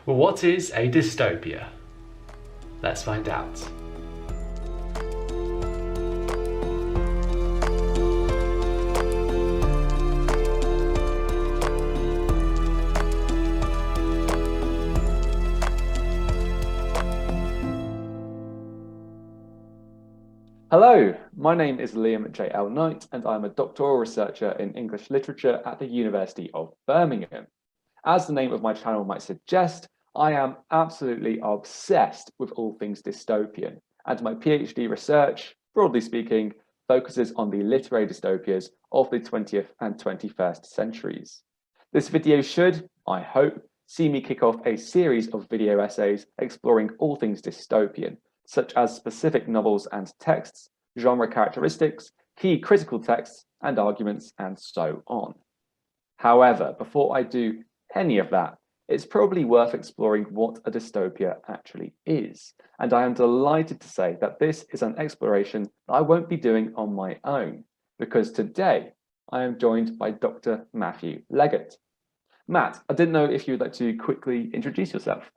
Well, what is a dystopia? Let's find out. Hello, my name is Liam J.L. Knight, and I'm a doctoral researcher in English literature at the University of Birmingham. As the name of my channel might suggest, I am absolutely obsessed with all things dystopian, and my PhD research, broadly speaking, focuses on the literary dystopias of the 20th and 21st centuries. This video should, I hope, see me kick off a series of video essays exploring all things dystopian, such as specific novels and texts, genre characteristics, key critical texts and arguments, and so on. However, before I do any of that, it's probably worth exploring what a dystopia actually is. And I am delighted to say that this is an exploration that I won't be doing on my own, because today I am joined by Dr. Matthew Leggatt. Matt, I didn't know if you'd like to quickly introduce yourself.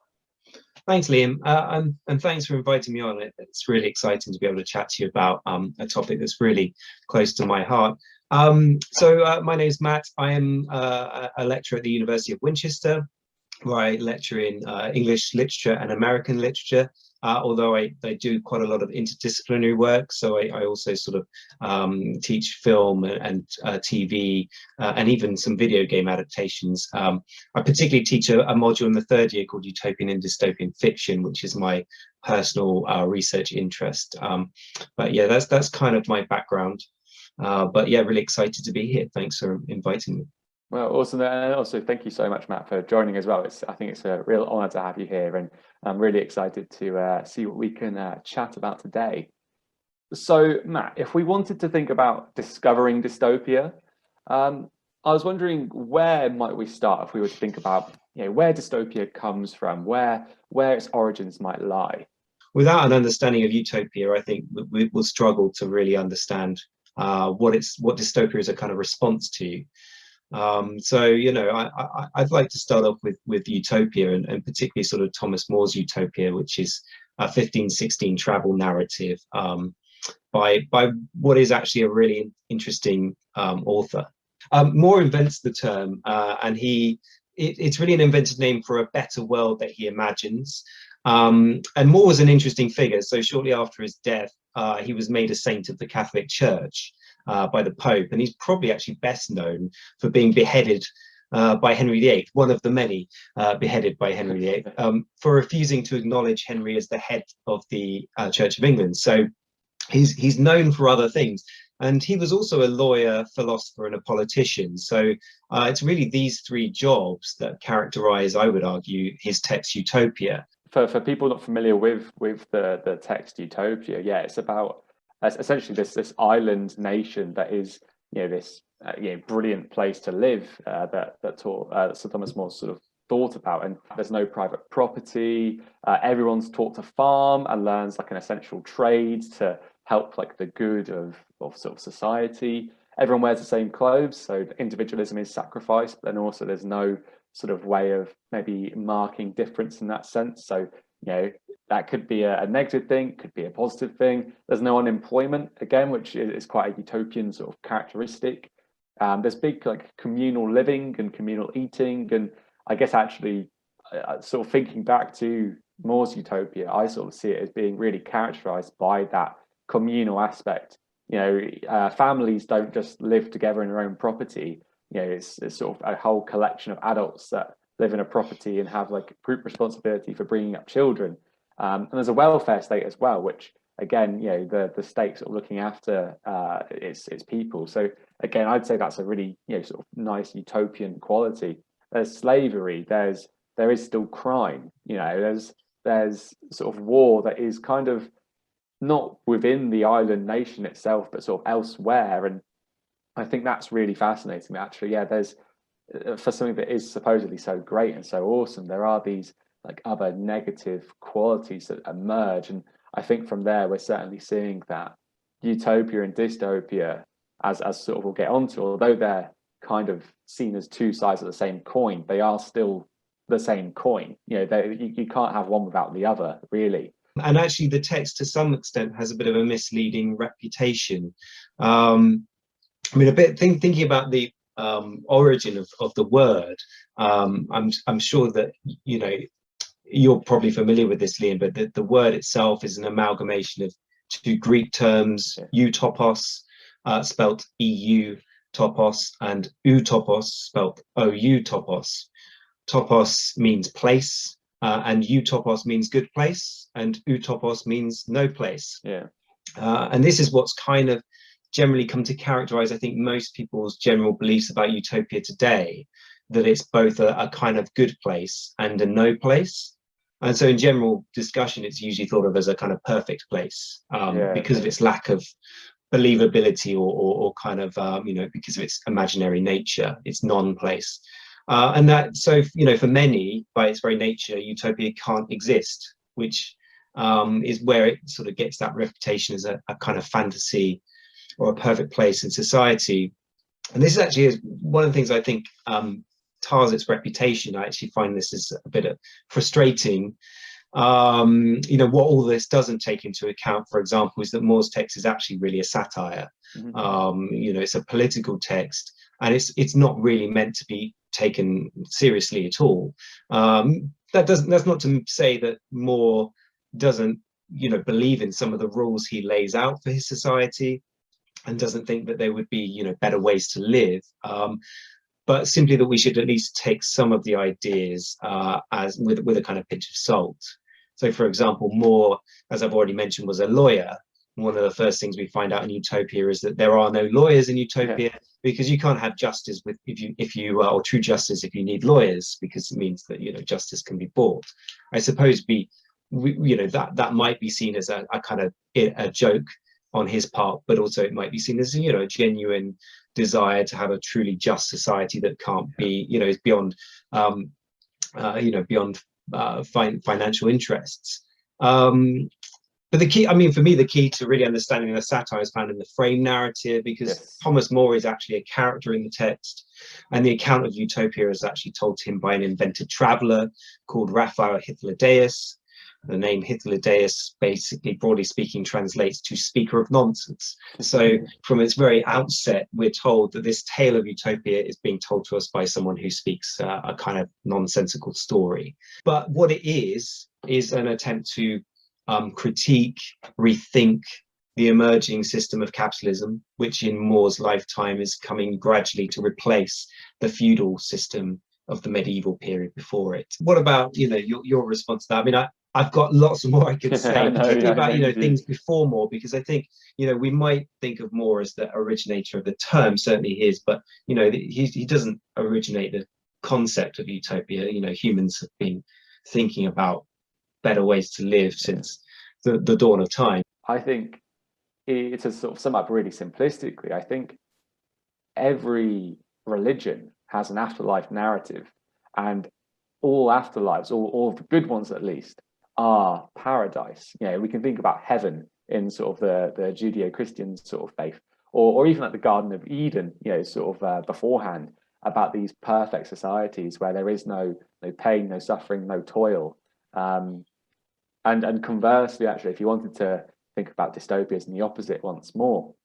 Thanks, Liam, and thanks for inviting me on. It's really exciting to be able to chat to you about a topic that's really close to my heart. My name is Matt. I am a lecturer at the University of Winchester, where I lecture in English literature and American literature, although I do quite a lot of interdisciplinary work. So I also sort of teach film and TV and even some video game adaptations. I particularly teach a module in the third year called Utopian and Dystopian Fiction, which is my personal research interest. But yeah, that's kind of my background. But yeah, really excited to be here. Thanks for inviting me. Well, awesome. And also, thank you so much, Matt, for joining as well. I think it's a real honour to have you here, and I'm really excited to see what we can chat about today. So, Matt, if we wanted to think about discovering dystopia, I was wondering, where might we start if we were to think about, where dystopia comes from, where its origins might lie? Without an understanding of utopia, I think we will struggle to really understand what dystopia is a kind of response to. I'd like to start off with Utopia, and particularly sort of Thomas More's Utopia, which is a 1516 travel narrative by what is actually a really interesting author. More invents the term, and it's really an invented name for a better world that he imagines. And More was an interesting figure. So shortly after his death, he was made a saint of the Catholic Church by the Pope, and he's probably actually best known for being beheaded by Henry VIII, one of the many beheaded by Henry VIII, for refusing to acknowledge Henry as the head of the Church of England. So he's known for other things. And he was also a lawyer, philosopher, and a politician. So it's really these three jobs that characterize, I would argue, his text Utopia. For people not familiar with the text Utopia, yeah, it's about essentially this island nation that is this brilliant place to live that Sir Thomas More sort of thought about, and there's no private property. Everyone's taught to farm and learns like an essential trade to help like the good of sort of society. Everyone wears the same clothes, so individualism is sacrificed, but then also there's no sort of way of maybe marking difference in that sense. So that could be a negative thing, could be a positive thing. There's no unemployment, again, which is quite a utopian sort of characteristic. There's big like communal living and communal eating, and I guess actually sort of thinking back to More's Utopia, I sort of see it as being really characterized by that communal aspect. Families don't just live together in their own property. It's sort of a whole collection of adults that live in a property and have like group responsibility for bringing up children. And there's a welfare state as well, which again, the state sort of looking after its people. So again, I'd say that's a really sort of nice utopian quality. There's slavery. There is still crime. There's sort of war that is kind of not within the island nation itself, but sort of elsewhere. And I think that's really fascinating. Actually, yeah, there's for something that is supposedly so great and so awesome, there are these like other negative qualities that emerge. And I think from there, we're certainly seeing that utopia and dystopia, as sort of we'll get onto, although they're kind of seen as two sides of the same coin, they are still the same coin. You can't have one without the other, really. And actually, the text to some extent has a bit of a misleading reputation. I mean, thinking about the origin of the word. I'm sure that you're probably familiar with this, Liam, but the word itself is an amalgamation of two Greek terms, eutopos, spelt EU topos, and utopos, spelt OU topos. Topos means place, and utopos means good place, and utopos means no place. And this is what's kind of generally come to characterize, I think, most people's general beliefs about utopia today, that it's both a kind of good place and a no place. And so in general discussion, it's usually thought of as a kind of perfect place, because of its lack of believability or kind of, because of its imaginary nature, its non-place. And that, so, for many, by its very nature, utopia can't exist, which is where it sort of gets that reputation as a kind of fantasy or a perfect place in society. And this actually is one of the things I think tars its reputation. I actually find this is a bit frustrating. What all this doesn't take into account, for example, is that More's text is actually really a satire. It's a political text, and it's not really meant to be taken seriously at all. That's not to say that More doesn't believe in some of the rules he lays out for his society, and doesn't think that there would be better ways to live, but simply that we should at least take some of the ideas as with a kind of pinch of salt. So, for example, More, as I've already mentioned, was a lawyer. One of the first things we find out in Utopia is that there are no lawyers in Utopia, because you can't have justice or true justice if you need lawyers, because it means that justice can be bought. I suppose that might be seen as a kind of a joke on his part, but also it might be seen as a genuine desire to have a truly just society that can't be is beyond beyond financial interests. But the key, for me, the key to really understanding the satire is found in the frame narrative, because Thomas More is actually a character in the text, and the account of Utopia is actually told to him by an invented traveller called Raphael Hythlodaeus. The name Hythlodaeus, basically, broadly speaking, translates to speaker of nonsense. So from its very outset, we're told that this tale of Utopia is being told to us by someone who speaks a kind of nonsensical story. But what it is an attempt to critique, rethink the emerging system of capitalism, which in More's lifetime is coming gradually to replace the feudal system of the medieval period before it. What about your response to that? I've got lots more I could say, particularly about things before More, because I think we might think of More as the originator of the term, certainly he is, but he doesn't originate the concept of utopia. Humans have been thinking about better ways to live since the dawn of time. I think it's a sort of sum up really simplistically. I think every religion has an afterlife narrative, and all afterlives, all the good ones at least, are paradise. We can think about heaven in sort of the Judeo-Christian sort of faith, or even at the Garden of Eden, sort of beforehand, about these perfect societies where there is no pain, no suffering, no toil. And conversely, actually, if you wanted to think about dystopias and the opposite once more,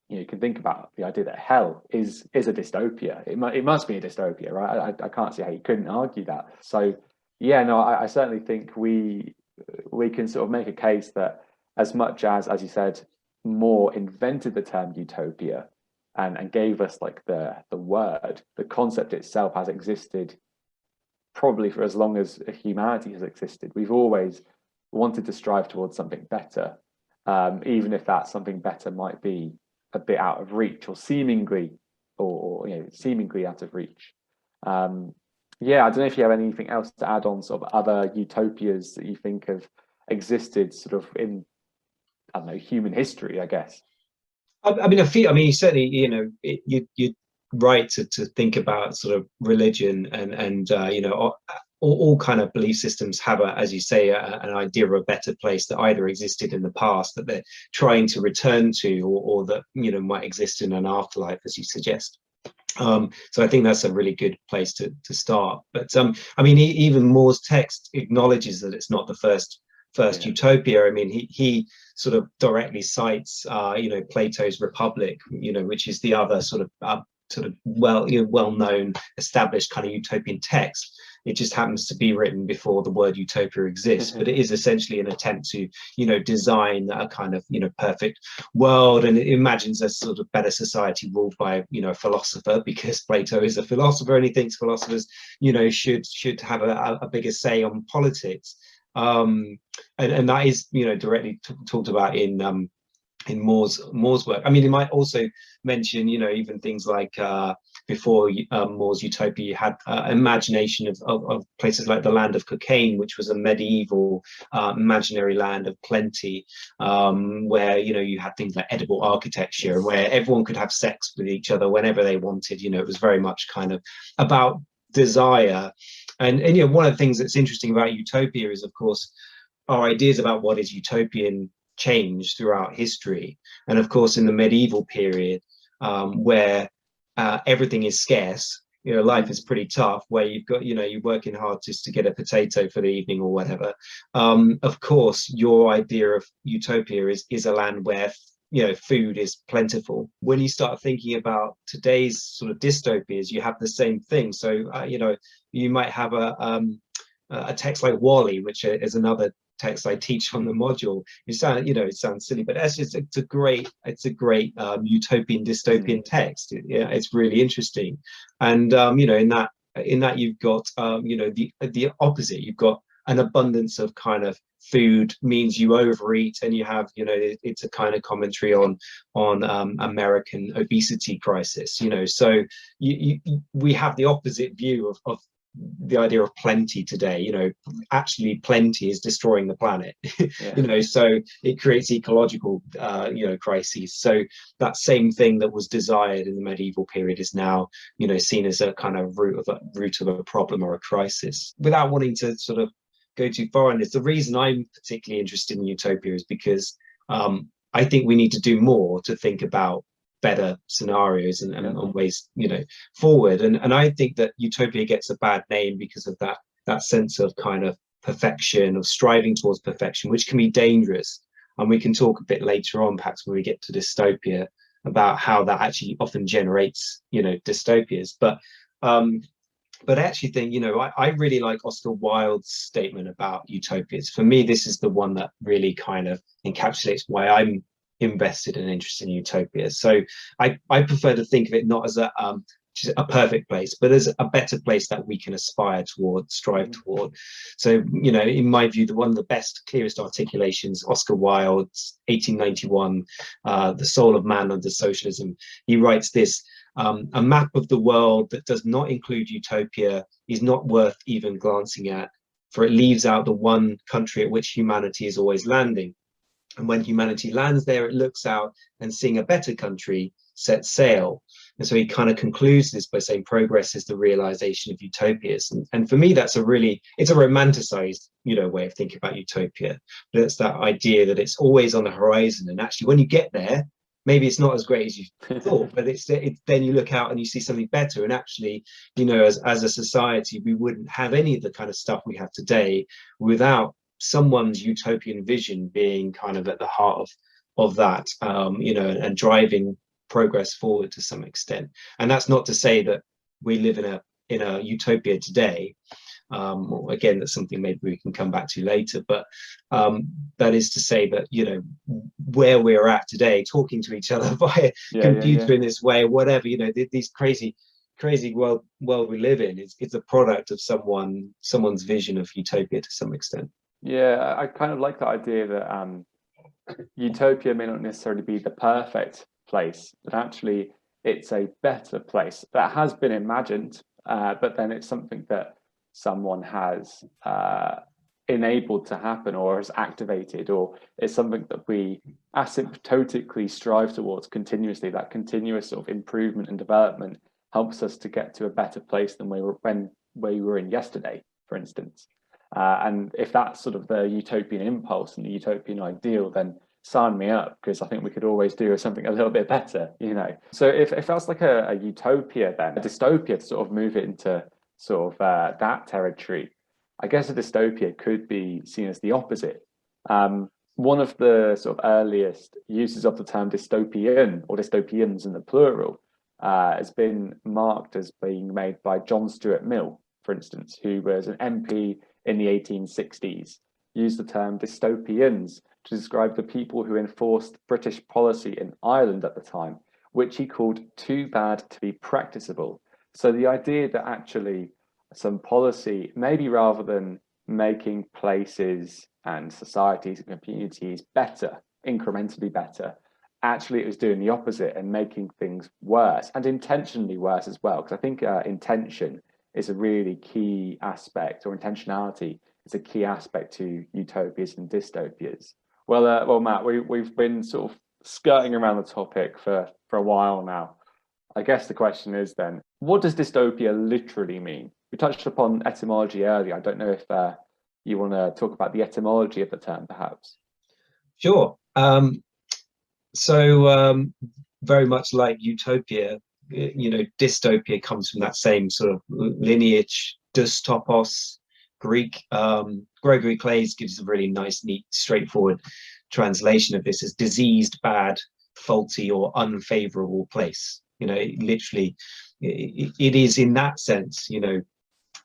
you can think about the idea that hell is a dystopia. It must be a dystopia, right? I can't see how you couldn't argue that. So I certainly think we can sort of make a case that as much as you said, More invented the term utopia and gave us like the word, the concept itself has existed probably for as long as humanity has existed. We've always wanted to strive towards something better, even if that something better might be a bit out of reach or seemingly out of reach. I don't know if you have anything else to add on sort of other utopias that you think have existed sort of in, I don't know, human history, I guess. Certainly, you're right to think about sort of religion and all kind of belief systems have, as you say, an idea of a better place that either existed in the past that they're trying to return to, or that might exist in an afterlife, as you suggest. So I think that's a really good place to start. But I mean, even More's text acknowledges that it's not the first utopia. I mean, he sort of directly cites Plato's Republic, which is the other sort of well-known established kind of utopian text. It just happens to be written before the word utopia exists, but it is essentially an attempt to design a kind of perfect world, and it imagines a sort of better society ruled by a philosopher, because Plato is a philosopher and he thinks philosophers should have a bigger say on politics, and that is directly talked about in More's work. I mean, you might also mention, even things like before More's Utopia, you had imagination of places like the land of cocaine, which was a medieval imaginary land of plenty, where you had things like edible architecture, and where everyone could have sex with each other whenever they wanted. It was very much kind of about desire, and one of the things that's interesting about Utopia is, of course, our ideas about what is utopian change throughout history. And of course, in the medieval period, where everything is scarce, life is pretty tough, where you've got you're working hard just to get a potato for the evening or whatever. Of course, your idea of utopia is a land where food is plentiful. When you start thinking about today's sort of dystopias, you have the same thing. So you might have a text like Wall-E, which is another text I teach on the module. It sounds silly, but it's a great utopian dystopian text. It's really interesting, and in that you've got the opposite. You've got an abundance of kind of food means you overeat, and you have it's a kind of commentary on American obesity crisis. So we have the opposite view of the idea of plenty today. Actually plenty is destroying the planet. So it creates ecological crises. So that same thing that was desired in the medieval period is now seen as a kind of root of a problem or a crisis. Without wanting to sort of go too far on this, the reason I'm particularly interested in Utopia is because I think we need to do more to think about better scenarios and ways forward, and I think that Utopia gets a bad name because of that sense of kind of perfection, of striving towards perfection, which can be dangerous. And we can talk a bit later on, perhaps when we get to dystopia, about how that actually often generates dystopias. But I actually think I really like Oscar Wilde's statement about utopias. For me, this is the one that really kind of encapsulates why I'm invested and interested in utopia. So I prefer to think of it not as a perfect place, but as a better place that we can aspire toward, strive toward. So in my view, one of the best, clearest articulations, Oscar Wilde's 1891, The Soul of Man Under Socialism. He writes this: a map of the world that does not include utopia is not worth even glancing at, for it leaves out the one country at which humanity is always landing. And when humanity lands there, it looks out and, seeing a better country, sets sail. And so he kind of concludes this by saying progress is the realization of utopias. And for me, it's a romanticized, way of thinking about utopia. But it's that idea that it's always on the horizon. And actually, when you get there, maybe it's not as great as you thought, but then you look out and you see something better. And actually, as a society, we wouldn't have any of the kind of stuff we have today without someone's utopian vision being kind of at the heart of that, and driving progress forward to some extent. And that's not to say that we live in a utopia today. Again, that's something maybe we can come back to later, but that is to say that where we're at today, talking to each other via computer in this way, whatever, these crazy world we live in, it's a product of someone's vision of utopia to some extent. Yeah, I kind of like the idea that utopia may not necessarily be the perfect place, but actually it's a better place that has been imagined, but then it's something that someone has enabled to happen, or has activated, or it's something that we asymptotically strive towards continuously. That continuous sort of improvement and development helps us to get to a better place than we were in yesterday, for instance. And if that's sort of the utopian impulse and the utopian ideal, then sign me up, because I think we could always do something a little bit better, you know. So if that's like a utopia, then a dystopia, to sort of move it into sort of that territory, I guess a dystopia could be seen as the opposite. One of the sort of earliest uses of the term dystopian, or dystopians in the plural, has been marked as being made by John Stuart Mill, for instance, who was an MP in the 1860s, used the term dystopians to describe the people who enforced British policy in Ireland at the time, which he called too bad to be practicable. So the idea that actually some policy, maybe rather than making places and societies and communities better, incrementally better, actually it was doing the opposite and making things worse, and intentionally worse as well. Because I think intention is a really key aspect, or intentionality is a key aspect to utopias and dystopias. Well, Matt, we've been sort of skirting around the topic for a while now. I guess the question is then, what does dystopia literally mean? We touched upon etymology earlier. I don't know if you want to talk about the etymology of the term, perhaps. Sure. So very much like utopia, you know, dystopia comes from that same sort of lineage. Dystopos, Greek. Gregory Clays gives a really nice, neat, straightforward translation of this as diseased, bad, faulty, or unfavorable place. You know, literally, it is in that sense, you know,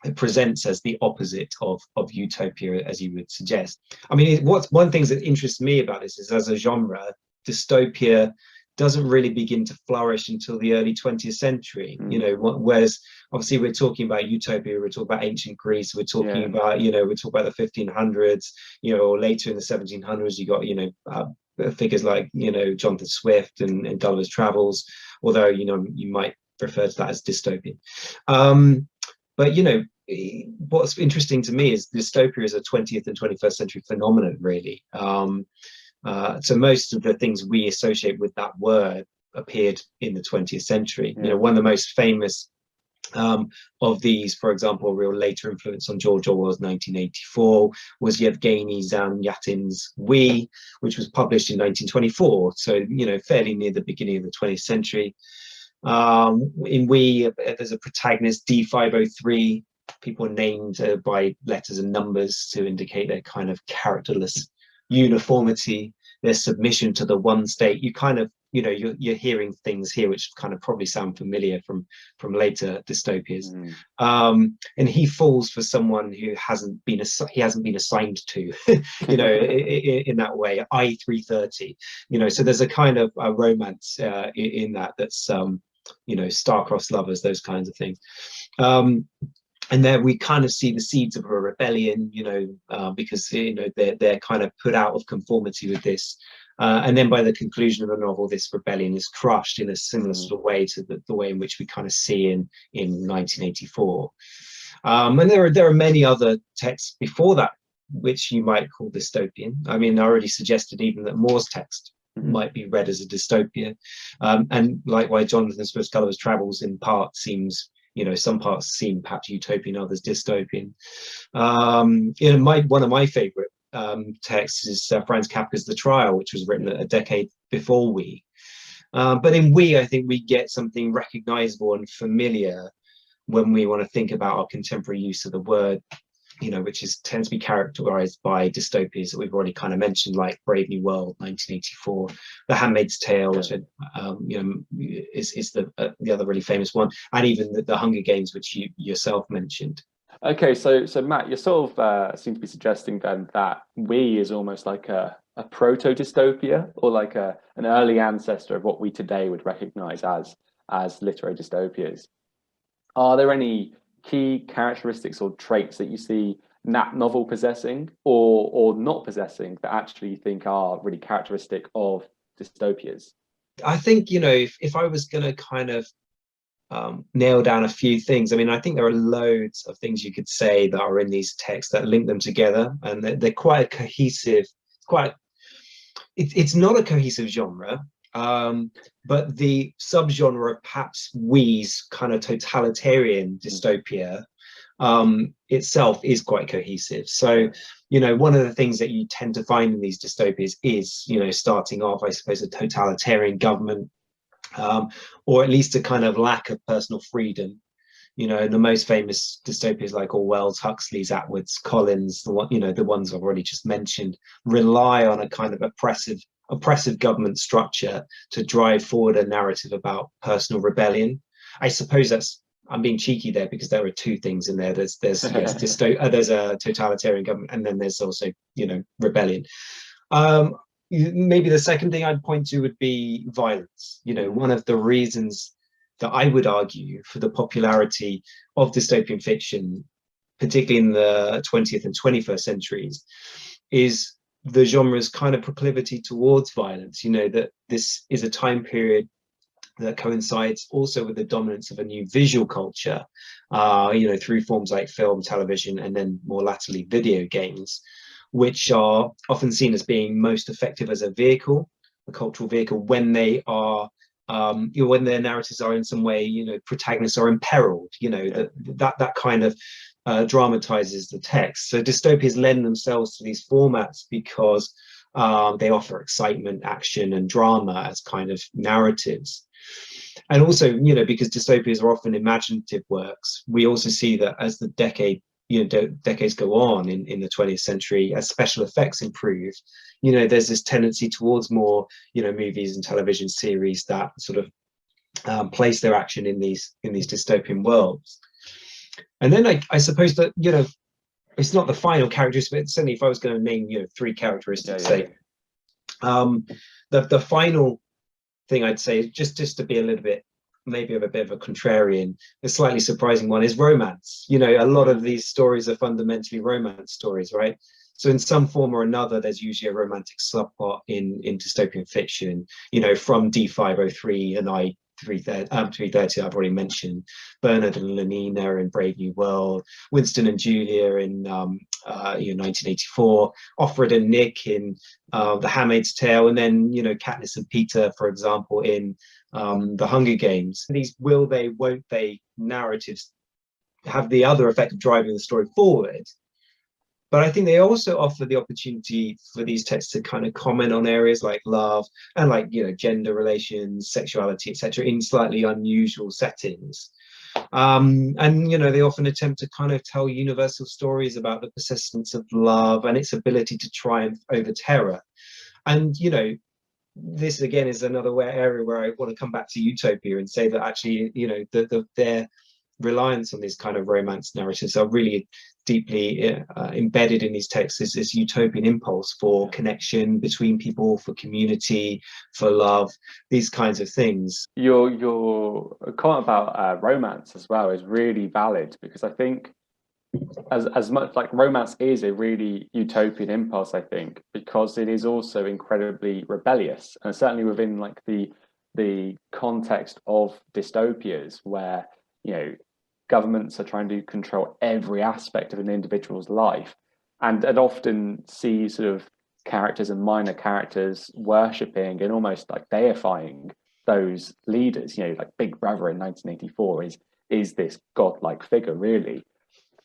it presents as the opposite of utopia, as you would suggest. I mean, what's one thing that interests me about this is, as a genre, dystopia doesn't really begin to flourish until the early 20th century. You know, whereas obviously we're talking about utopia, we're talking about ancient Greece, we're talking about, you know, we're talking about the 1500s, you know, or later in the 1700s, you got, you know, figures like, you know, Jonathan Swift and Gulliver's Travels, although, you know, you might refer to that as dystopian. But, you know, what's interesting to me is dystopia is a 20th and 21st century phenomenon, really. So most of the things we associate with that word appeared in the 20th century. You know, one of the most famous of these, for example, a real later influence on George Orwell's 1984 was Yevgeny Zamyatin's We, which was published in 1924. So, you know, fairly near the beginning of the 20th century. In We, there's a protagonist, D503. People are named by letters and numbers to indicate their kind of characterless uniformity, their submission to the one state. You kind of, you know, you're hearing things here which kind of probably sound familiar from later dystopias. And he falls for someone who he hasn't been assigned to, you know, in that way. I-330, you know. So there's a kind of a romance in that's you know, star-crossed lovers, those kinds of things. And there we kind of see the seeds of a rebellion, you know, because, you know, they're kind of put out of conformity with this. And then by the conclusion of the novel, this rebellion is crushed in a similar sort of way to the way in which we kind of see in 1984. And there are many other texts before that which you might call dystopian. I mean, I already suggested even that More's text might be read as a dystopia. And likewise, Jonathan Swift's Gulliver's Travels in part seems, you know, some parts seem perhaps utopian, others dystopian. You know, one of my favorite texts is Franz Kafka's The Trial, which was written a decade before We. But in We, I think we get something recognizable and familiar when we want to think about our contemporary use of the word, you know, which tends to be characterized by dystopias that we've already kind of mentioned, like Brave New World, 1984, The Handmaid's Tale, which you know, is the other really famous one, and even the Hunger Games, which you yourself mentioned. Okay, so Matt, you sort of seem to be suggesting then that We is almost like a proto-dystopia, or like an early ancestor of what we today would recognize as literary dystopias. Are there any key characteristics or traits that you see that novel possessing or not possessing that actually you think are really characteristic of dystopias? I think, you know, if I was going to kind of nail down a few things, I mean, I think there are loads of things you could say that are in these texts that link them together, and they're quite a cohesive, it's not a cohesive genre. But the subgenre of perhaps We's kind of totalitarian dystopia itself is quite cohesive. So, you know, one of the things that you tend to find in these dystopias is, you know, starting off, I suppose, a totalitarian government, or at least a kind of lack of personal freedom. You know, the most famous dystopias like Orwell's, Huxley's, Atwood's, Collins, the one, you know, the ones I've already just mentioned, rely on a kind of oppressive government structure to drive forward a narrative about personal rebellion. I suppose I'm being cheeky there, because there are two things in there. There's there's a totalitarian government, and then there's also, you know, rebellion. Maybe the second thing I'd point to would be violence. You know, one of the reasons that I would argue for the popularity of dystopian fiction, particularly in the 20th and 21st centuries, is the genre's kind of proclivity towards violence. You know, that this is a time period that coincides also with the dominance of a new visual culture, you know, through forms like film, television, and then more latterly video games, which are often seen as being most effective as a vehicle, a cultural vehicle, when they are, you know, when their narratives are in some way, you know, protagonists are imperiled. You know, that kind of dramatizes the text. So dystopias lend themselves to these formats because they offer excitement, action, and drama as kind of narratives. And also, you know, because dystopias are often imaginative works, we also see that as the decades go on in the 20th century, as special effects improve, you know, there's this tendency towards more, you know, movies and television series that sort of place their action in these dystopian worlds. And then I suppose that, you know, it's not the final characteristic, but certainly if I was going to name, you know, three characteristics, the final thing I'd say, just to be a little bit, maybe of a bit of a contrarian, a slightly surprising one, is romance. You know, a lot of these stories are fundamentally romance stories, right? So in some form or another, there's usually a romantic subplot in dystopian fiction, you know, from D503 and I330, I've already mentioned, Bernard and Lenina in Brave New World, Winston and Julia in 1984, Offred and Nick in The Handmaid's Tale, and then, you know, Katniss and Peter, for example, in The Hunger Games. These will they, won't they narratives have the other effect of driving the story forward. But I think they also offer the opportunity for these texts to kind of comment on areas like love and, like, you know, gender relations, sexuality, etc., in slightly unusual settings. And, you know, they often attempt to kind of tell universal stories about the persistence of love and its ability to triumph over terror. And, you know, this again is another area where I want to come back to Utopia and say that actually, you know, their reliance on these kind of romance narratives are really deeply embedded in these texts, is this utopian impulse for connection between people, for community, for love, these kinds of things. Your comment about romance as well is really valid, because I think as much like romance is a really utopian impulse, I think, because it is also incredibly rebellious, and certainly within like the context of dystopias where, you know, governments are trying to control every aspect of an individual's life, and often see sort of characters and minor characters worshipping and almost like deifying those leaders. You know, like Big Brother in 1984 is this godlike figure, really.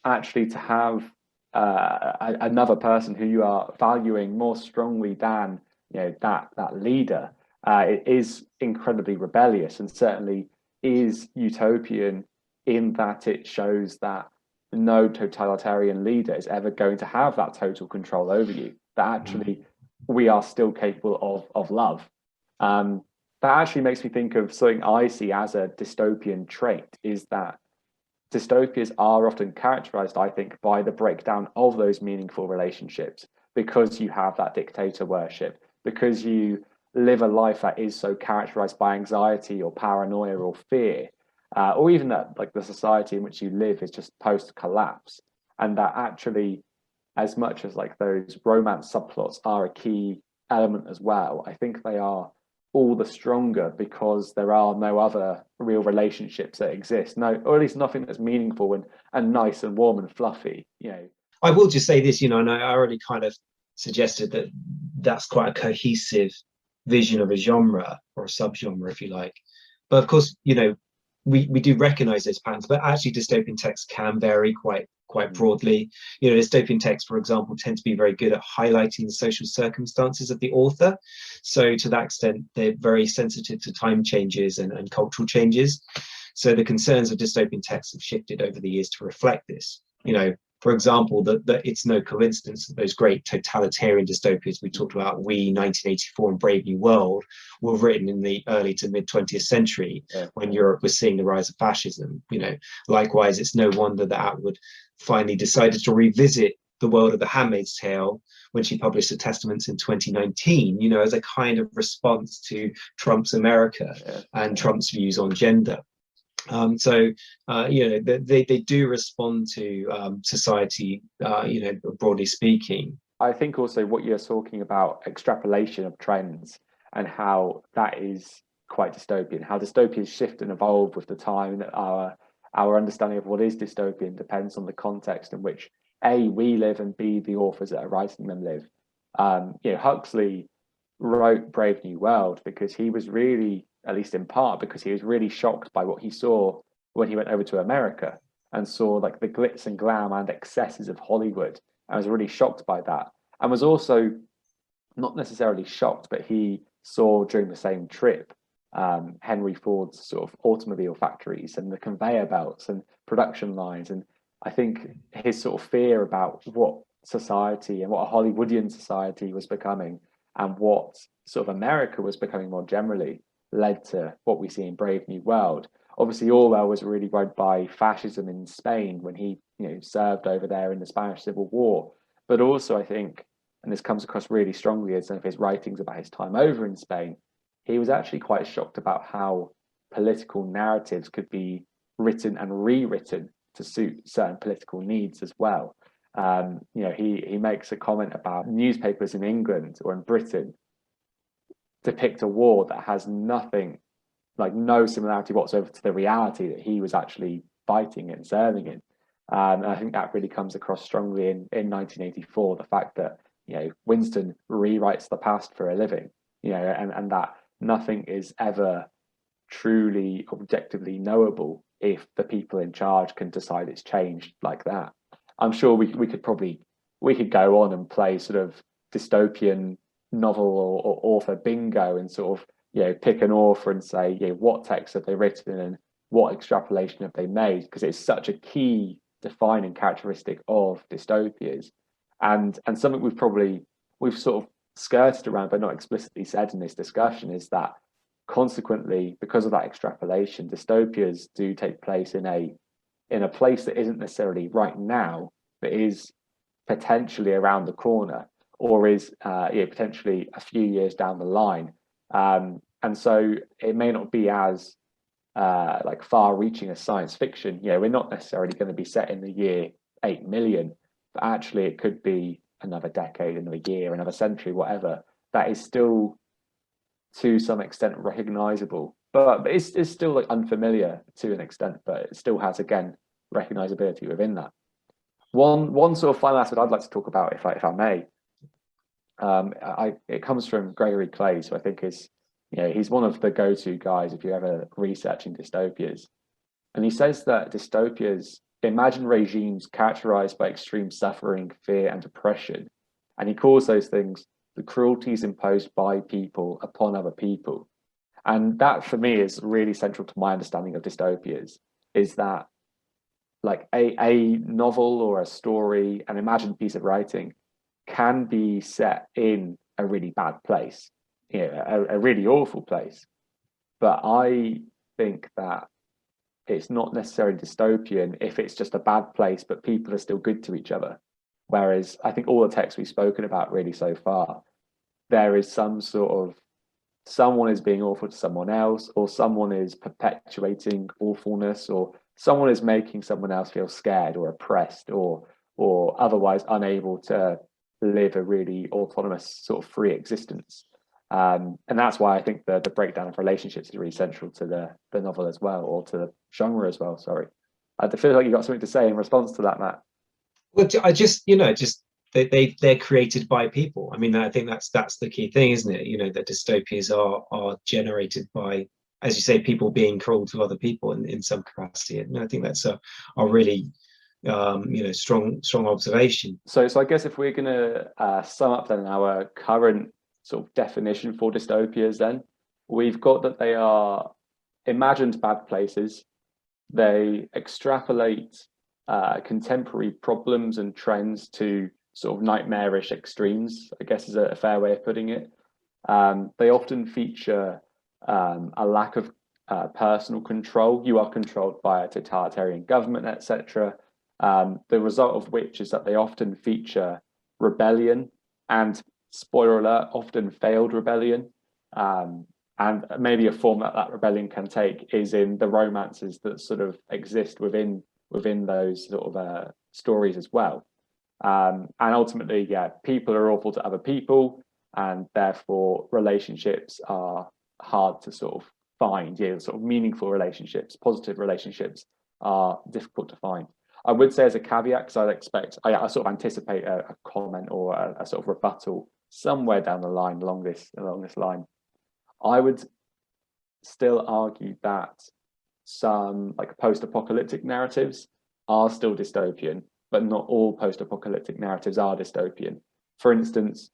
Actually, to have another person who you are valuing more strongly than, you know, that leader, it is incredibly rebellious, and certainly is utopian in that it shows that no totalitarian leader is ever going to have that total control over you, that actually we are still capable of love. That actually makes me think of something I see as a dystopian trait, is that dystopias are often characterized, I think, by the breakdown of those meaningful relationships, because you have that dictator worship, because you live a life that is so characterized by anxiety or paranoia or fear, or even that like the society in which you live is just post-collapse. And that actually, as much as like those romance subplots are a key element as well, I think they are all the stronger because there are no other real relationships that exist, no, or at least nothing that's meaningful and nice and warm and fluffy, you know. I will just say this, you know, and I already kind of suggested that that's quite a cohesive vision of a genre, or a subgenre, if you like. But of course, you know, we do recognize those patterns, but actually dystopian texts can vary quite broadly. You know, dystopian texts, for example, tend to be very good at highlighting the social circumstances of the author. So to that extent, they're very sensitive to time changes and cultural changes. So the concerns of dystopian texts have shifted over the years to reflect this. You know, for example, that it's no coincidence that those great totalitarian dystopias we talked about, 1984 and Brave New World, were written in the early to mid 20th century, when Europe was seeing the rise of fascism. You know, likewise, it's no wonder that Atwood finally decided to revisit The World of the Handmaid's Tale when she published The Testaments in 2019, you know, as a kind of response to Trump's America and Trump's views on gender. You know, they do respond to society, you know, broadly speaking. I think also what you're talking about, extrapolation of trends, and how that is quite dystopian, how dystopias shift and evolve with the time, that our understanding of what is dystopian depends on the context in which A, we live, and B, the authors that are writing them live. You know, Huxley wrote Brave New World because he was really, at least in part, because he was really shocked by what he saw when he went over to America and saw like the glitz and glam and excesses of Hollywood, and was really shocked by that, and was also not necessarily shocked, but he saw during the same trip Henry Ford's sort of automobile factories and the conveyor belts and production lines, and I think his sort of fear about what society and what a Hollywoodian society was becoming and what sort of America was becoming more generally led to what we see in Brave New World. Obviously, Orwell was really worried by fascism in Spain when he, you know, served over there in the Spanish Civil War. But also, I think, and this comes across really strongly in some of his writings about his time over in Spain, he was actually quite shocked about how political narratives could be written and rewritten to suit certain political needs as well. You know, he makes a comment about newspapers in England or in Britain depict a war that has nothing, like no similarity whatsoever to the reality that he was actually fighting and serving in. And I think that really comes across strongly in 1984, the fact that, you know, Winston rewrites the past for a living, you know, and that nothing is ever truly objectively knowable if the people in charge can decide it's changed like that. I'm sure we could go on and play sort of dystopian novel or author bingo and sort of, you know, pick an author and say, you know, what text have they written and what extrapolation have they made, because it's such a key defining characteristic of dystopias, and something we've sort of skirted around but not explicitly said in this discussion is that consequently, because of that extrapolation, dystopias do take place in a place that isn't necessarily right now, but is potentially around the corner, or is potentially a few years down the line. And so it may not be as like far-reaching as science fiction. You know, we're not necessarily going to be set in the year 8 million, but actually it could be another decade, another year, another century, whatever. That is still, to some extent, recognizable, but it's still like unfamiliar to an extent, but it still has, again, recognizability within that. One sort of final aspect I'd like to talk about, if I may, it comes from Gregory Clay, who I think is, you know, he's one of the go-to guys if you're ever researching dystopias, and he says that dystopias imagine regimes characterized by extreme suffering, fear, and oppression, and he calls those things the cruelties imposed by people upon other people. And that, for me, is really central to my understanding of dystopias, is that like a novel or a story, an imagined piece of writing, can be set in a really bad place, you know, a really awful place. But I think that it's not necessarily dystopian if it's just a bad place, but people are still good to each other. Whereas I think all the texts we've spoken about really so far, there is some sort of, someone is being awful to someone else, or someone is perpetuating awfulness, or someone is making someone else feel scared or oppressed or otherwise unable to live a really autonomous sort of free existence. And that's why I think the breakdown of relationships is really central to the novel as well, or to the genre as well. Sorry, I feel like you've got something to say in response to that, Matt. Well, I just, you know, just they're created by people. I mean, I think that's the key thing, isn't it? You know, that dystopias are generated by as you say, people being cruel to other people in some capacity. And I think that's a really strong observation. So I guess if we're going to sum up then our current sort of definition for dystopias, then we've got that they are imagined bad places. They extrapolate contemporary problems and trends to sort of nightmarish extremes, I guess is a fair way of putting it. They often feature a lack of personal control. You are controlled by a totalitarian government, etc. The result of which is that they often feature rebellion and, spoiler alert, often failed rebellion. And maybe a form that rebellion can take is in the romances that sort of exist within those sort of stories as well. And ultimately, yeah, people are awful to other people, and therefore relationships are hard to sort of find. Yeah, sort of meaningful relationships, positive relationships are difficult to find. I would say as a caveat, because I sort of anticipate a comment or a sort of rebuttal somewhere down the line along this line. I would still argue that some like post-apocalyptic narratives are still dystopian, but not all post-apocalyptic narratives are dystopian. For instance,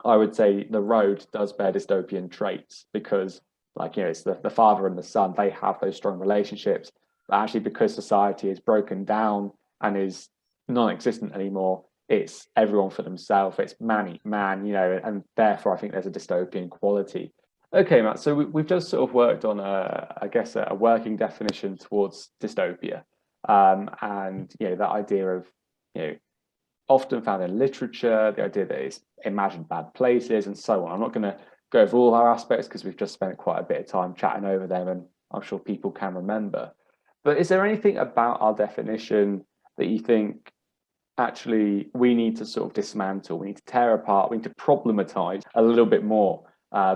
I would say The Road does bear dystopian traits because, like, it's the father and the son, they have those strong relationships, but actually because society is broken down and is non-existent anymore, it's everyone for themselves, it's man eat man, and therefore I think there's a dystopian quality. Okay, Matt, so we've just sort of worked on I guess a working definition towards dystopia, and that idea of often found in literature, the idea that it's imagined bad places and so on. I'm not going to go over all our aspects because we've just spent quite a bit of time chatting over them, and I'm sure people can remember. But is there anything about our definition that you think actually we need to sort of dismantle, we need to tear apart, we need to problematize a little bit more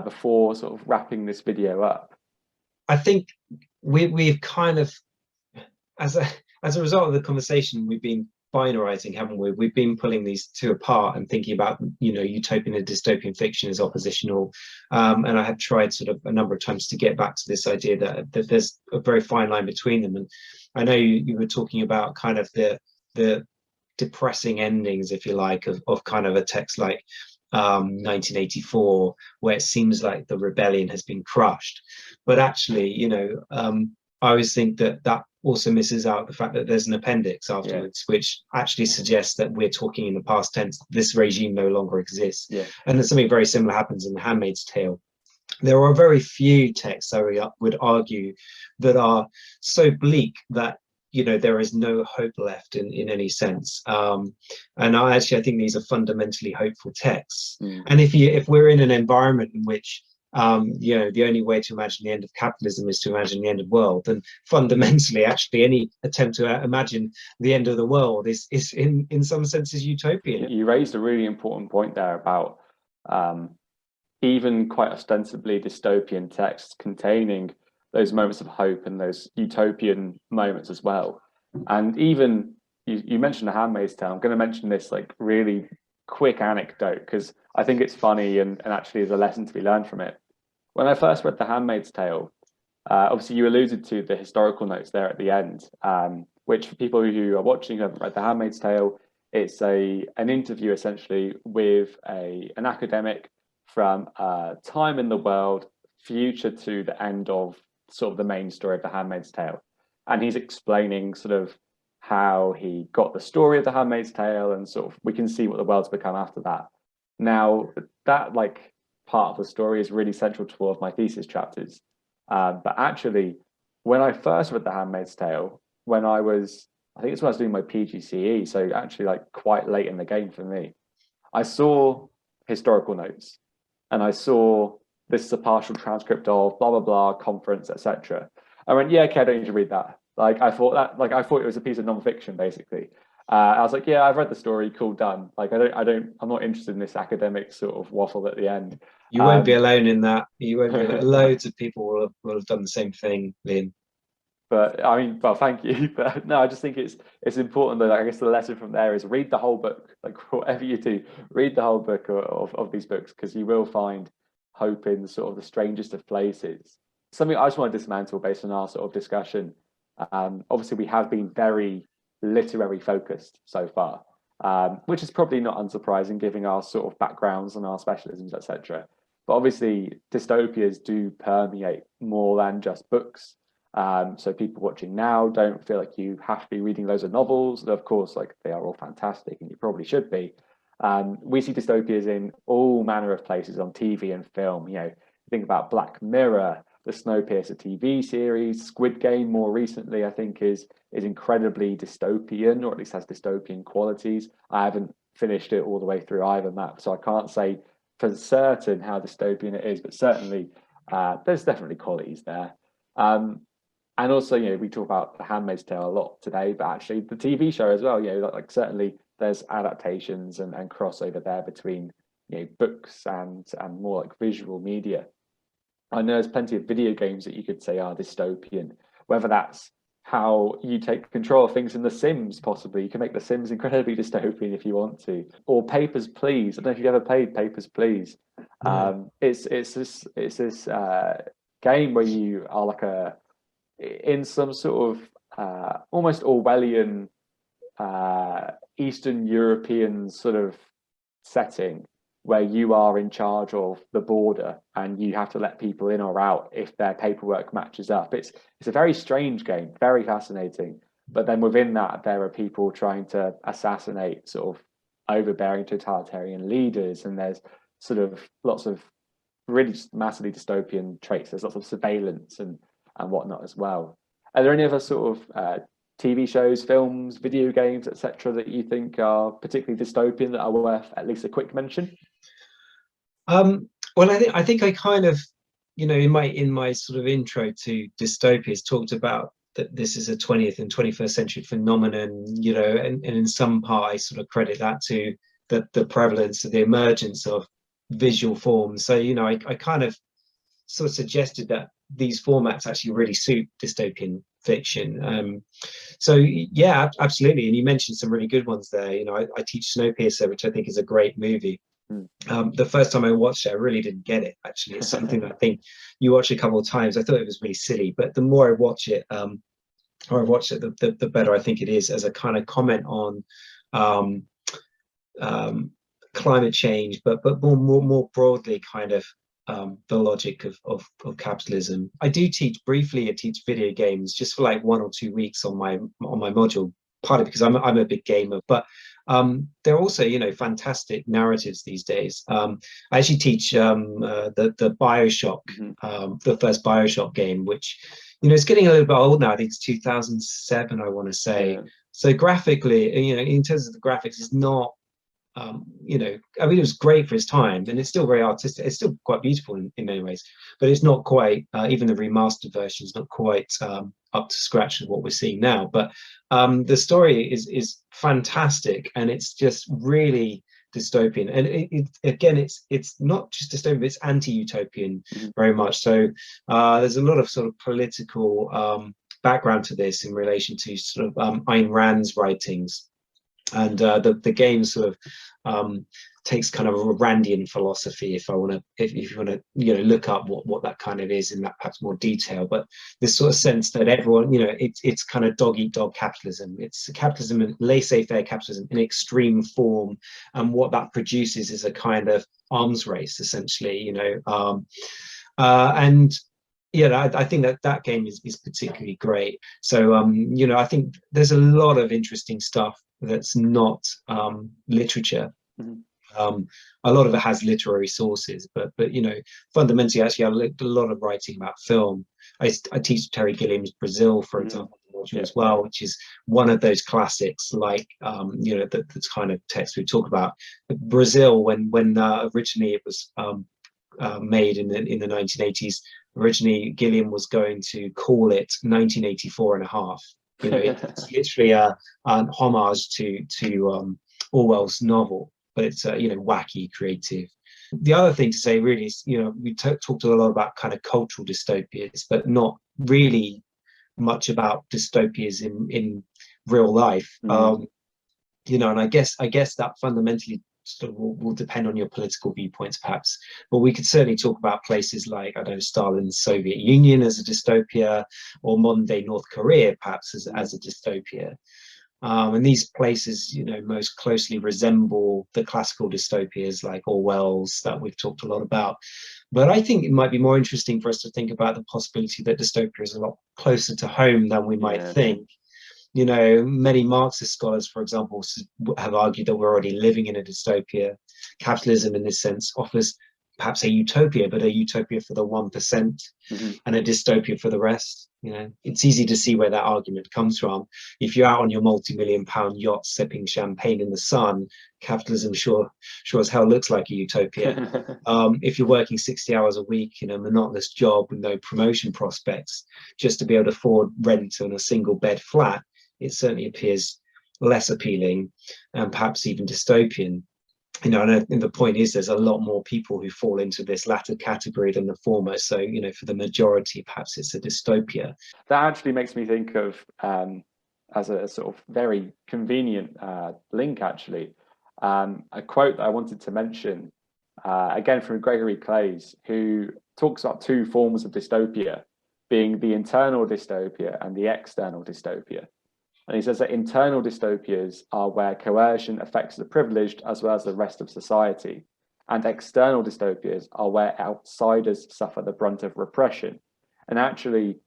before sort of wrapping this video up? I think we've kind of, as a result of the conversation, we've been binarizing, haven't we? We've been pulling these two apart and thinking about, utopian and dystopian fiction as oppositional. And I have tried sort of a number of times to get back to this idea that there's a very fine line between them. And I know you were talking about kind of the depressing endings, if you like, of kind of a text like 1984, where it seems like the rebellion has been crushed. But actually, I always think that also misses out the fact that there's an appendix afterwards, which actually suggests that we're talking in the past tense. This regime no longer exists. And then something very similar happens in The Handmaid's Tale. There are very few texts, I would argue, that are so bleak that there is no hope left in any sense. And I think these are fundamentally hopeful texts. And if we're in an environment in which the only way to imagine the end of capitalism is to imagine the end of the world, then fundamentally, actually, any attempt to imagine the end of the world is in some senses utopian. You raised a really important point there about even quite ostensibly dystopian texts containing those moments of hope and those utopian moments as well. And even you mentioned The Handmaid's Tale. I'm going to mention this like really quick anecdote because I think it's funny and actually there's a lesson to be learned from it. When I first read The Handmaid's Tale, obviously you alluded to the historical notes there at the end, which for people who are watching who haven't read The Handmaid's Tale, it's an interview essentially with an academic from a time in the world future to the end of sort of the main story of The Handmaid's Tale. And he's explaining sort of how he got the story of The Handmaid's Tale, and sort of we can see what the world's become after that. Now, that like part of the story is really central to all of my thesis chapters. But actually, when I first read The Handmaid's Tale, I think it's when I was doing my PGCE, so actually like quite late in the game for me, I saw historical notes and I saw this is a partial transcript of blah, blah, blah, conference, etc. I went, yeah, okay, I don't need to read that. I thought it was a piece of nonfiction, basically. I was like, yeah, I've read the story, cool, done. Like, I'm not interested in this academic sort of waffle at the end. You won't be alone in that. You won't be alone. Loads of people will have done the same thing, Liam. But I mean, well, thank you. But no, I just think it's important that I guess the lesson from there is read the whole book. Like whatever you do, read the whole book of these books, because you will find hope in sort of the strangest of places. something I just want to dismantle based on our sort of discussion. Obviously, we have been very literary focused so far, which is probably not unsurprising given our sort of backgrounds and our specialisms, etc. But obviously, dystopias do permeate more than just books. So people watching now don't feel like you have to be reading loads of novels. Of course, like they are all fantastic, and you probably should be. We see dystopias in all manner of places on TV and film. You know, think about Black Mirror, the Snowpiercer TV series, Squid Game more recently, I think is incredibly dystopian, or at least has dystopian qualities. I haven't finished it all the way through either, Matt, so I can't say for certain how dystopian it is, but certainly there's definitely qualities there. And also, you know, we talk about The Handmaid's Tale a lot today, but actually the TV show as well, you know, like certainly there's adaptations and crossover there between, you know, books and more like visual media. I know there's plenty of video games that you could say are dystopian, whether that's how you take control of things in The Sims, possibly. You can make The Sims incredibly dystopian if you want to. Or Papers, Please. I don't know if you've ever played Papers, Please. Yeah. It's this game where you are like in some sort of almost Orwellian Eastern European sort of setting, where you are in charge of the border and you have to let people in or out if their paperwork matches up. It's a very strange game, very fascinating. But then within that, there are people trying to assassinate sort of overbearing totalitarian leaders, and there's sort of lots of really massively dystopian traits. There's lots of surveillance and whatnot as well. Are there any other sort of TV shows, films, video games, etc., that you think are particularly dystopian that are worth at least a quick mention? Well, I think I kind of, you know, in my sort of intro to dystopias, talked about that this is a 20th and 21st century phenomenon, you know, and in some part I sort of credit that to the prevalence of the emergence of visual forms. So, you know, I kind of sort of suggested that these formats actually really suit dystopian fiction. So yeah, absolutely. And you mentioned some really good ones there. You know, I teach Snowpiercer, which I think is a great movie. The first time I watched it, I really didn't get it. Actually, it's something that I think you watch a couple of times. I thought it was really silly, but the more I watch it, the better I think it is as a kind of comment on climate change, but more broadly, kind of the logic of capitalism. I teach video games just for like 1 or 2 weeks on my module, partly because I'm a big gamer, but they're also, you know, fantastic narratives these days. I actually teach the BioShock, the first BioShock game, which, you know, it's getting a little bit old now. I think it's 2007, I want to say. Yeah. So graphically, you know, in terms of the graphics, it's not, you know, I mean, it was great for its time, and it's still very artistic. It's still quite beautiful in many ways, but it's not quite, even the remastered version is not quite up to scratch with what we're seeing now. But the story is fantastic, and it's just really dystopian. And again, it's not just dystopian, but it's anti-utopian very much. So there's a lot of sort of political background to this in relation to sort of Ayn Rand's writings. And the game sort of takes kind of a Randian philosophy, if you want to, you know, look up what that kind of is in that perhaps more detail. But this sort of sense that everyone, you know, it's kind of dog eat dog capitalism. It's capitalism and laissez-faire capitalism in extreme form, and what that produces is a kind of arms race, essentially, you know. And yeah, I think that game is particularly great. So you know, I think there's a lot of interesting stuff that's not literature. A lot of it has literary sources, but you know, fundamentally, actually, I looked a lot of writing about film. I teach Terry Gilliam's Brazil, for example, as well, which is one of those classics, like you know, the kind of text we talk about. Brazil, when originally it was made in the 1980s. Originally, Gilliam was going to call it 1984 and a half. You know, it's literally an homage to Orwell's novel, but it's you know, wacky, creative. The other thing to say really is, you know, we talked a lot about kind of cultural dystopias, but not really much about dystopias in real life. You know, and I guess that fundamentally sort of will depend on your political viewpoints, perhaps. But we could certainly talk about places like, I don't know, Stalin's Soviet Union as a dystopia, or modern day North Korea, perhaps as a dystopia. And these places, you know, most closely resemble the classical dystopias like Orwell's that we've talked a lot about. But I think it might be more interesting for us to think about the possibility that dystopia is a lot closer to home than we might think. You know, many Marxist scholars, for example, have argued that we're already living in a dystopia. Capitalism, in this sense, offers perhaps a utopia, but a utopia for the 1% and a dystopia for the rest. You know, it's easy to see where that argument comes from. If you're out on your multi-million-pound yacht sipping champagne in the sun, capitalism sure as hell looks like a utopia. If you're working 60 hours a week in a monotonous job with no promotion prospects, just to be able to afford rent on a single bed flat, it certainly appears less appealing and perhaps even dystopian. You know, and the point is, there's a lot more people who fall into this latter category than the former. So, you know, for the majority, perhaps it's a dystopia. That actually makes me think of, as a sort of very convenient link, actually, a quote that I wanted to mention, again from Gregory Claeys, who talks about two forms of dystopia, being the internal dystopia and the external dystopia. And he says that internal dystopias are where coercion affects the privileged as well as the rest of society. And external dystopias are where outsiders suffer the brunt of repression. And actually,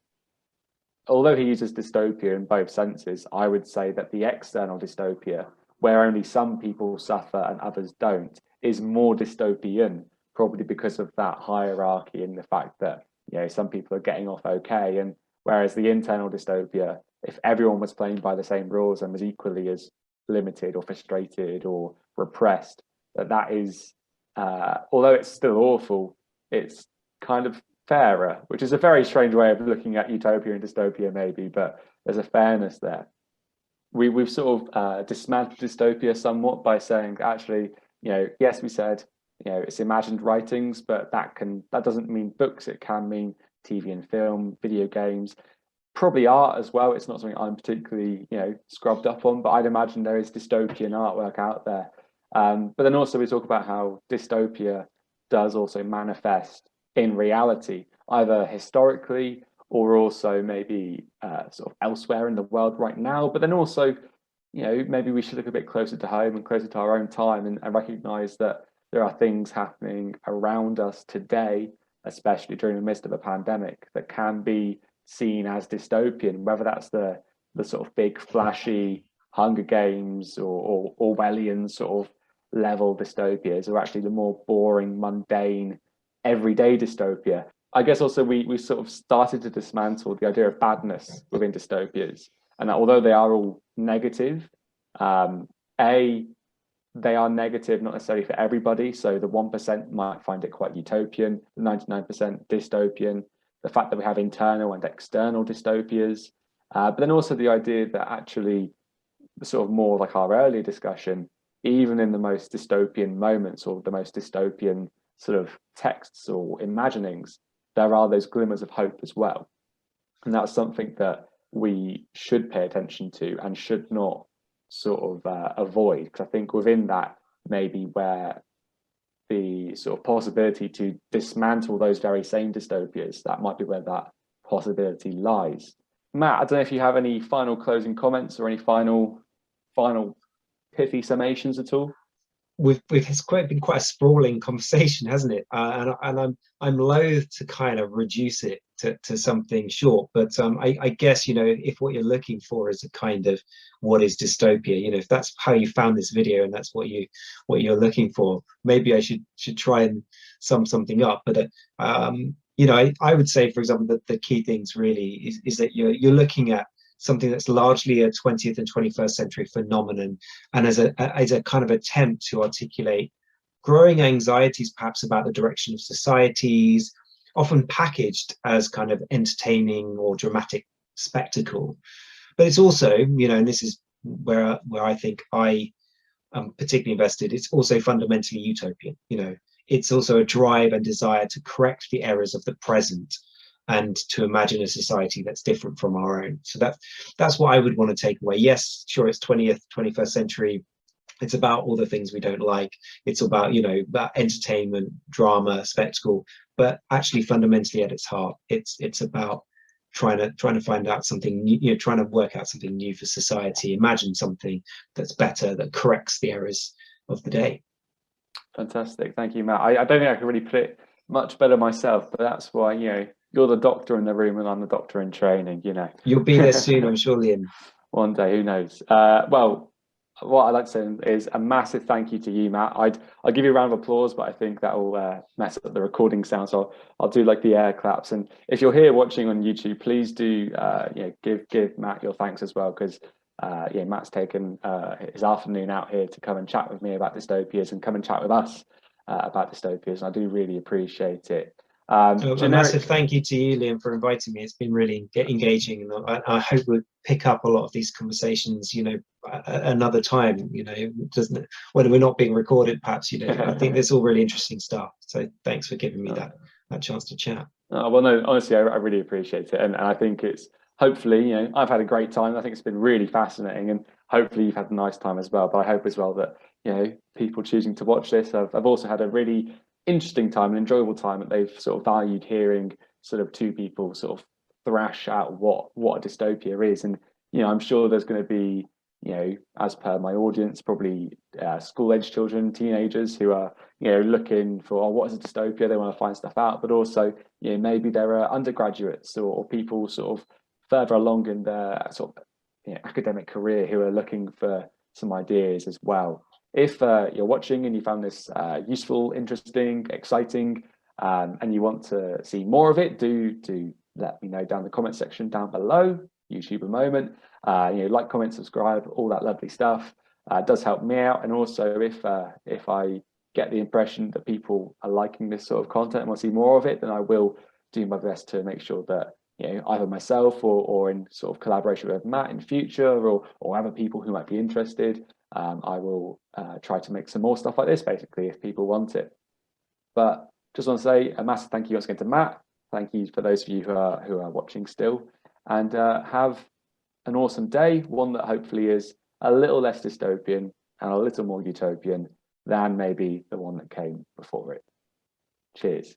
although he uses dystopia in both senses, I would say that the external dystopia, where only some people suffer and others don't, is more dystopian, probably because of that hierarchy and the fact that, you know, some people are getting off okay. And whereas the internal dystopia, if everyone was playing by the same rules and was equally as limited or frustrated or repressed, that is, although it's still awful, it's kind of fairer, which is a very strange way of looking at utopia and dystopia maybe, but there's a fairness there. We've sort of dismantled dystopia somewhat by saying, actually, you know, yes, we said, you know, it's imagined writings, but that doesn't mean books. It can mean TV and film, video games, probably art as well. It's not something I'm particularly, you know, scrubbed up on, but I'd imagine there is dystopian artwork out there. But then also we talk about how dystopia does also manifest in reality, either historically or also maybe sort of elsewhere in the world right now. But then also, you know, maybe we should look a bit closer to home and closer to our own time and recognize that there are things happening around us today, especially during the midst of a pandemic, that can be seen as dystopian, whether that's the sort of big flashy Hunger Games or Orwellian sort of level dystopias, or actually the more boring, mundane, everyday dystopia. I guess also we sort of started to dismantle the idea of badness within dystopias, and that although they are all negative, they are negative not necessarily for everybody. So the 1% might find it quite utopian, the 99% dystopian. The fact that we have internal and external dystopias, but then also the idea that actually, sort of more like our earlier discussion, even in the most dystopian moments or the most dystopian sort of texts or imaginings, there are those glimmers of hope as well. And that's something that we should pay attention to and should not sort of avoid, because I think within that maybe where the sort of possibility to dismantle those very same dystopias, that might be where that possibility lies. Matt, I don't know if you have any final closing comments or any final pithy summations at all. It's been quite a sprawling conversation, hasn't it? And I'm loath to kind of reduce it to something short, but I guess, you know, if what you're looking for is a kind of what is dystopia, you know, if that's how you found this video and that's what you're looking for, maybe I should try and sum something up. But you know, I would say, for example, that the key things really is that you're looking at something that's largely a 20th and 21st century phenomenon, and as a kind of attempt to articulate growing anxieties perhaps about the direction of societies, often packaged as kind of entertaining or dramatic spectacle. But it's also, you know, and this is where I think I am particularly invested, it's also fundamentally utopian. You know, it's also a drive and desire to correct the errors of the present and to imagine a society that's different from our own. So that's what I would want to take away. Yes, sure, it's 20th, 21st century. It's about all the things we don't like. It's about, you know, about entertainment, drama, spectacle, but actually fundamentally at its heart, it's about trying to find out something new, you know, trying to work out something new for society, imagine something that's better, that corrects the errors of the day. Fantastic, thank you, Matt. I don't think I can really put it much better myself, but that's why, you know, you're the doctor in the room and I'm the doctor in training, you know. You'll be there soon, I'm sure, Liam. One day, who knows? Well, what I'd like to say is a massive thank you to you, Matt. I'll give you a round of applause, but I think that will mess up the recording sound, so I'll do like the air claps. And if you're here watching on YouTube, please do you know, give Matt your thanks as well, because yeah, Matt's taken his afternoon out here to come and chat with me about dystopias and come and chat with us about dystopias, and I do really appreciate it. A massive thank you to you, Liam, for inviting me. It's been really engaging, and I hope we'll pick up a lot of these conversations, you know, another time, you know, doesn't, when we're not being recorded, perhaps, you know. I think there's all really interesting stuff. So thanks for giving me that chance to chat. Well, no, honestly, I really appreciate it, and I think it's, hopefully, you know, I've had a great time. I think it's been really fascinating, and hopefully you've had a nice time as well. But I hope as well that, you know, people choosing to watch this, I've also had a really interesting time, an enjoyable time, that they've sort of valued hearing sort of two people sort of thrash out what a dystopia is. And, you know, I'm sure there's going to be, you know, as per my audience, probably school-age children, teenagers who are, you know, looking for, oh, what is a dystopia? They want to find stuff out, but also, you know, maybe there are undergraduates or people sort of further along in their sort of, you know, academic career who are looking for some ideas as well. If you're watching and you found this useful, interesting, exciting, and you want to see more of it, do let me know down in the comment section down below. YouTube a moment, you know, like, comment, subscribe, all that lovely stuff. It does help me out, and also if I get the impression that people are liking this sort of content and want to see more of it, then I will do my best to make sure that, you know, either myself or in sort of collaboration with Matt in future, or other people who might be interested, I will try to make some more stuff like this, basically, if people want it. But just want to say a massive thank you once again to Matt. Thank you for those of you who are watching still, and have an awesome day, one that hopefully is a little less dystopian and a little more utopian than maybe the one that came before it. Cheers.